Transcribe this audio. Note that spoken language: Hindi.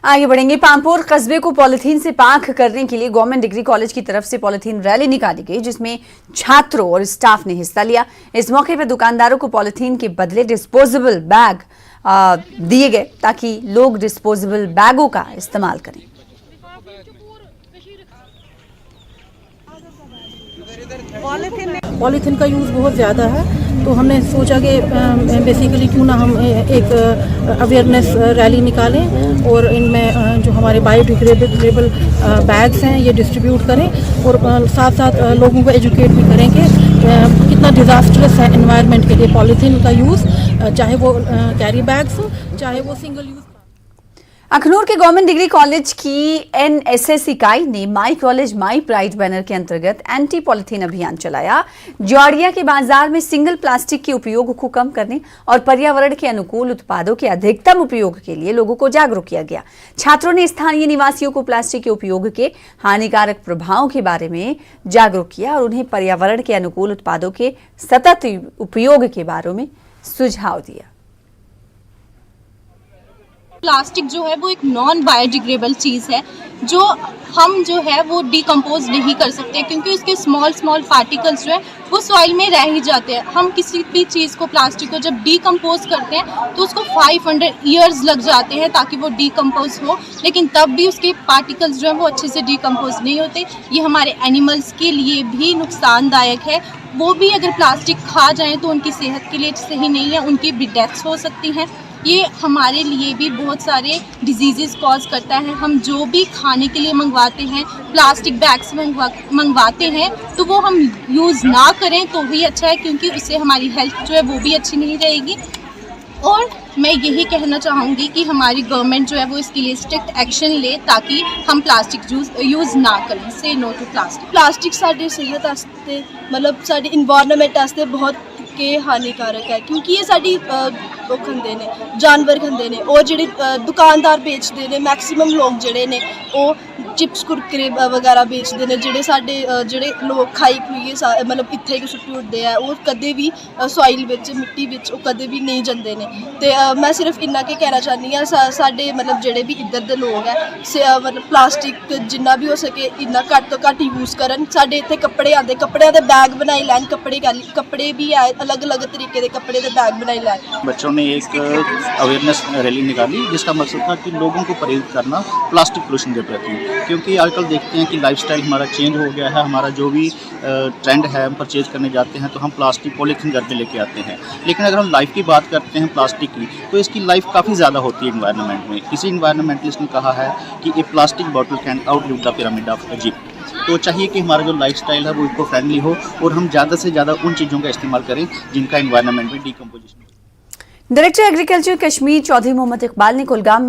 आगे बढ़ेंगे। पामपोर कस्बे को पॉलिथीन से पाक करने के लिए गवर्नमेंट डिग्री कॉलेज की तरफ से पॉलिथीन रैली निकाली गई, जिसमें छात्रों और स्टाफ ने हिस्सा लिया। इस मौके पर दुकानदारों को पॉलिथीन के बदले डिस्पोजेबल बैग दिए गए ताकि लोग डिस्पोजेबल बैगों का इस्तेमाल करें। पॉलीथीन का यूज़ बहुत ज़्यादा है, तो हमने सोचा कि बेसिकली क्यों ना हम एक अवेयरनेस रैली निकालें और इनमें जो हमारे बायोडिग्रेडेबल बैग्स हैं ये डिस्ट्रीब्यूट करें और साथ साथ लोगों को एजुकेट भी करें कि कितना डिज़ास्टरस है एनवायरनमेंट के लिए पॉलीथीन का यूज़, चाहे वो कैरी बैग्स हो चाहे वो सिंगल यूज़। अखनूर के गवर्नमेंट डिग्री कॉलेज की एनएसएस इकाई ने my college my pride banner के अंतर्गत एंटी पॉलिथीन अभियान चलाया। जौड़िया के बाजार में सिंगल प्लास्टिक के उपयोग को कम करने और पर्यावरण के अनुकूल उत्पादों के अधिकतम उपयोग के लिए लोगों को जागरूक किया गया। छात्रों ने स्थानीय निवासियों को प्लास्टिक के उपयोग के हानिकारक प्रभावों के बारे में जागरूक किया और उन्हें पर्यावरण के अनुकूल उत्पादों के सतत उपयोग के बारे में सुझाव दिया। प्लास्टिक जो है वो एक नॉन बायोडिग्रेडेबल चीज़ है जो हम जो है वो डिकम्पोज नहीं कर सकते, क्योंकि उसके स्मॉल पार्टिकल्स जो है वो सॉइल में रह ही जाते हैं। हम किसी भी चीज़ को प्लास्टिक को जब डिकम्पोज करते हैं तो उसको 500 ईयर्स लग जाते हैं ताकि वो डिकम्पोज हो, लेकिन तब भी उसके पार्टिकल्स जो है वो अच्छे से डिकम्पोज नहीं होते। ये हमारे एनिमल्स के लिए भी नुकसानदायक है। वो भी अगर प्लास्टिक खा जाएँ तो उनकी सेहत के लिए सही नहीं है, उनकी भी डेथ्स हो सकती हैं। ये हमारे लिए भी बहुत सारे डिजीज़ कॉज करता है। हम जो भी खाने के लिए मंगवाते हैं प्लास्टिक बैग्स मंगवाते हैं तो वो हम यूज़ ना करें तो भी अच्छा है, क्योंकि उससे हमारी हेल्थ जो है वो भी अच्छी नहीं रहेगी। और मैं यही कहना चाहूँगी कि हमारी गवर्नमेंट जो है वो इसके लिए स्ट्रिक्ट एक्शन ले ताकि हम प्लास्टिक यूज़ ना करें। से नो टू प्लास्टिक। प्लास्टिक साडी सेहत आस्ते मतलब साडी इन्वायरनमेंट आस्ते बहुत के हानिकारक है, क्योंकि ये साडी वो खंदे ने जानवर खंदे ने और जिहड़े दुकानदार बेचते ने, मैक्सिमम लोग जिहड़े ने वो चिप्स कुरकुरे वगैरह बेचते हैं, जिहड़े साडे जिहड़े लोग खाई खुईए मतलब इत्थे कि सुट्टी उठते हैं, वो कदे भी सॉइल विच मिट्टी विच वो कदे भी नहीं जाते हैं। तो मैं सिर्फ इन्ना के कहना चाहनी हाँ साडे मतलब जिहड़े भी इधर दे लोग हैं मतलब प्लास्टिक जिन्ना भी हो सके इन्ना घट तो घट यूज़ करन। साडे इत्थे कपड़े आते, कपड़े दे बैग बनाई लैन, कपड़े भी आए अलग अलग तरीके के कपड़े के बैग बनाई लैन। बच्चों ने एक अवेयरनेस रैली निकाली जिसका मकसद था कि लोगों को प्रेरित करना प्लास्टिक पोल्यूशन के प्रति, क्योंकि आजकल देखते हैं कि लाइफस्टाइल हमारा चेंज हो गया है। हमारा जो भी ट्रेंड है, हम परचेज करने जाते हैं तो हम प्लास्टिक पॉलीथीन घर पे लेके आते हैं, लेकिन अगर हम लाइफ की बात करते हैं प्लास्टिक की तो इसकी लाइफ काफ़ी ज़्यादा होती है इन्वायरमेंट में। किसी इन्वायरमेंटलिस्ट ने कहा है कि a plastic bottle can outlive the pyramid of Egypt. तो चाहिए कि हमारा जो लाइफस्टाइल है वो इको फ्रेंडली हो और हम ज़्यादा से ज़्यादा उन चीज़ों का इस्तेमाल करें जिनका इन्वायरमेंट में decomposition. Director agriculture Kashmir Chaudhary Mohammad Iqbal ने कुलगाम में